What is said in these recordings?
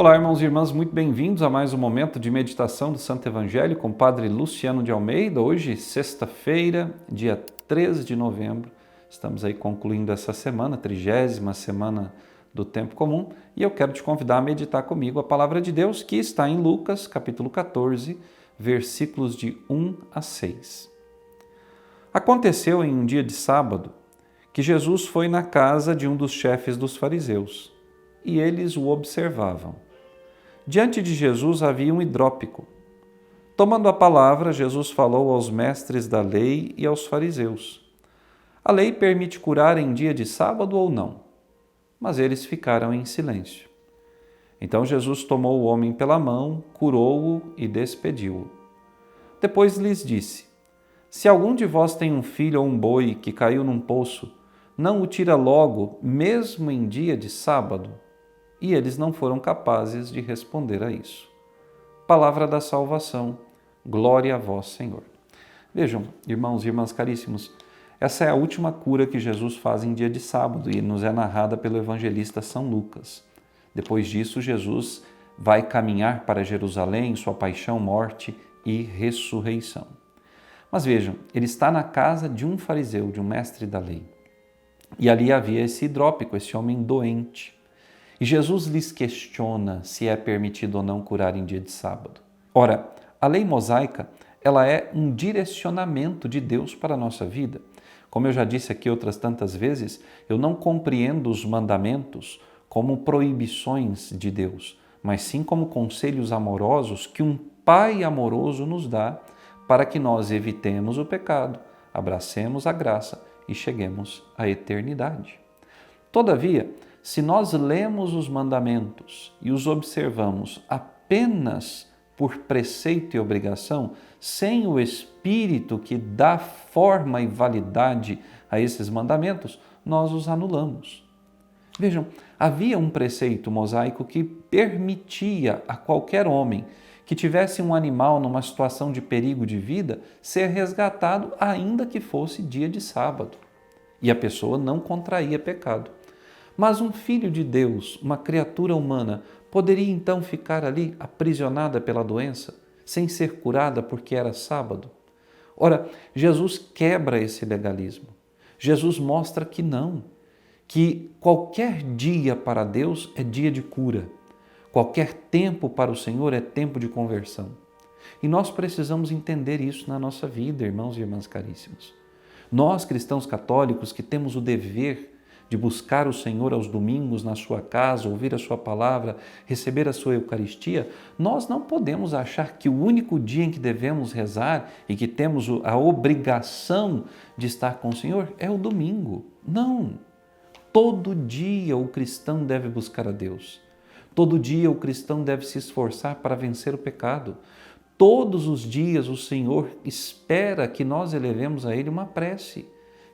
Olá, irmãos e irmãs, muito bem-vindos a mais um momento de meditação do Santo Evangelho com o Padre Luciano de Almeida. Hoje, sexta-feira, dia 13 de novembro, estamos aí concluindo essa semana, 30ª semana do Tempo Comum, e eu quero te convidar a meditar comigo a Palavra de Deus que está em Lucas, capítulo 14, versículos de 1 a 6. Aconteceu em um dia de sábado que Jesus foi na casa de um dos chefes dos fariseus, e eles o observavam. Diante de Jesus havia um hidrópico. Tomando a palavra, Jesus falou aos mestres da lei e aos fariseus. A lei permite curar em dia de sábado ou não? Mas eles ficaram em silêncio. Então Jesus tomou o homem pela mão, curou-o e despediu-o. Depois lhes disse: Se algum de vós tem um filho ou um boi que caiu num poço, não o tira logo, mesmo em dia de sábado? E eles não foram capazes de responder a isso. Palavra da salvação, glória a vós, Senhor. Vejam, irmãos e irmãs caríssimos, essa é a última cura que Jesus faz em dia de sábado e nos é narrada pelo evangelista São Lucas. Depois disso, Jesus vai caminhar para Jerusalém, sua paixão, morte e ressurreição. Mas vejam, ele está na casa de um fariseu, de um mestre da lei. E ali havia esse hidrópico, esse homem doente. E Jesus lhes questiona se é permitido ou não curar em dia de sábado. Ora, a lei mosaica, ela é um direcionamento de Deus para a nossa vida. Como eu já disse aqui outras tantas vezes, eu não compreendo os mandamentos como proibições de Deus, mas sim como conselhos amorosos que um Pai amoroso nos dá para que nós evitemos o pecado, abracemos a graça e cheguemos à eternidade. Todavia, se nós lemos os mandamentos e os observamos apenas por preceito e obrigação, sem o Espírito que dá forma e validade a esses mandamentos, nós os anulamos. Vejam, havia um preceito mosaico que permitia a qualquer homem que tivesse um animal numa situação de perigo de vida ser resgatado, ainda que fosse dia de sábado, e a pessoa não contraía pecado. Mas um filho de Deus, uma criatura humana, poderia então ficar ali aprisionada pela doença, sem ser curada porque era sábado? Ora, Jesus quebra esse legalismo. Jesus mostra que não, que qualquer dia para Deus é dia de cura. Qualquer tempo para o Senhor é tempo de conversão. E nós precisamos entender isso na nossa vida, irmãos e irmãs caríssimos. Nós, cristãos católicos, que temos o dever de buscar o Senhor aos domingos na sua casa, ouvir a sua palavra, receber a sua Eucaristia, nós não podemos achar que o único dia em que devemos rezar e que temos a obrigação de estar com o Senhor é o domingo. Não! Todo dia o cristão deve buscar a Deus. Todo dia o cristão deve se esforçar para vencer o pecado. Todos os dias o Senhor espera que nós elevemos a Ele uma prece,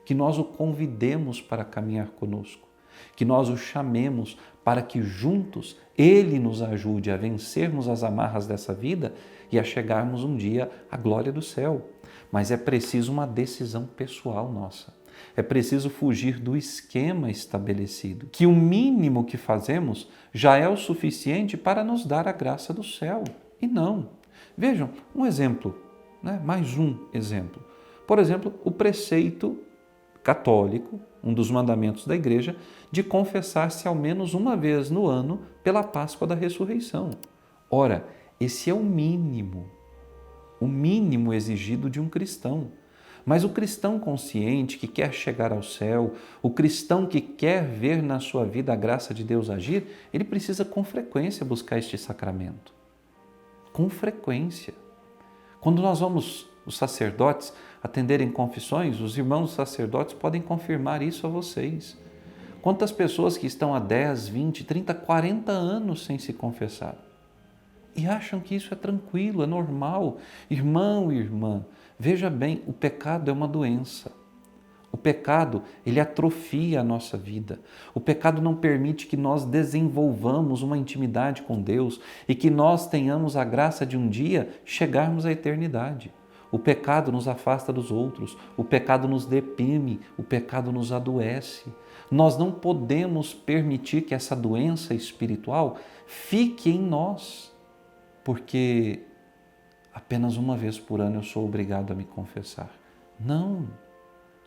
que nós o convidemos para caminhar conosco, que nós o chamemos para que juntos Ele nos ajude a vencermos as amarras dessa vida e a chegarmos um dia à glória do céu. Mas é preciso uma decisão pessoal nossa. É preciso fugir do esquema estabelecido, que o mínimo que fazemos já é o suficiente para nos dar a graça do céu. E não. Vejam, um exemplo, mais um exemplo. Por exemplo, o preceito católico, um dos mandamentos da igreja, de confessar-se ao menos uma vez no ano pela Páscoa da Ressurreição. Ora, esse é o mínimo exigido de um cristão. Mas o cristão consciente que quer chegar ao céu, o cristão que quer ver na sua vida a graça de Deus agir, ele precisa com frequência buscar este sacramento. Com frequência. Quando nós vamos, os sacerdotes, atenderem confissões, os irmãos sacerdotes podem confirmar isso a vocês. Quantas pessoas que estão há 10, 20, 30, 40 anos sem se confessar e acham que isso é tranquilo, é normal. Irmão e irmã, veja bem, o pecado é uma doença. O pecado, ele atrofia a nossa vida. O pecado não permite que nós desenvolvamos uma intimidade com Deus e que nós tenhamos a graça de um dia chegarmos à eternidade. O pecado nos afasta dos outros, o pecado nos deprime, o pecado nos adoece. Nós não podemos permitir que essa doença espiritual fique em nós, porque apenas uma vez por ano eu sou obrigado a me confessar. Não,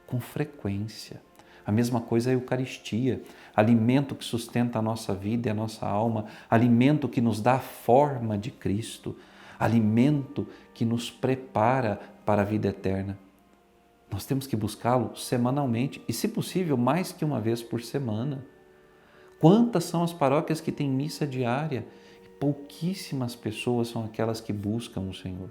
com frequência. A mesma coisa é a Eucaristia, alimento que sustenta a nossa vida e a nossa alma, alimento que nos dá a forma de Cristo, alimento que nos prepara para a vida eterna. Nós temos que buscá-lo semanalmente e, se possível, mais que uma vez por semana. Quantas são as paróquias que têm missa diária? E pouquíssimas pessoas são aquelas que buscam o Senhor.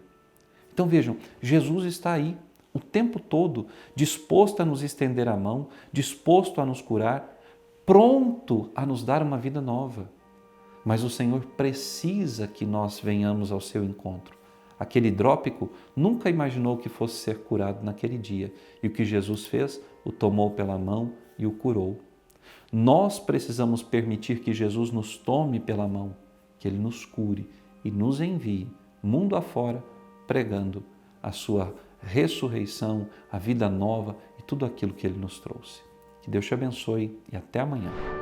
Então vejam, Jesus está aí o tempo todo, disposto a nos estender a mão, disposto a nos curar, pronto a nos dar uma vida nova. Mas o Senhor precisa que nós venhamos ao seu encontro. Aquele hidrópico nunca imaginou que fosse ser curado naquele dia. E o que Jesus fez? O tomou pela mão e o curou. Nós precisamos permitir que Jesus nos tome pela mão, que Ele nos cure e nos envie, mundo afora, pregando a sua ressurreição, a vida nova e tudo aquilo que Ele nos trouxe. Que Deus te abençoe e até amanhã.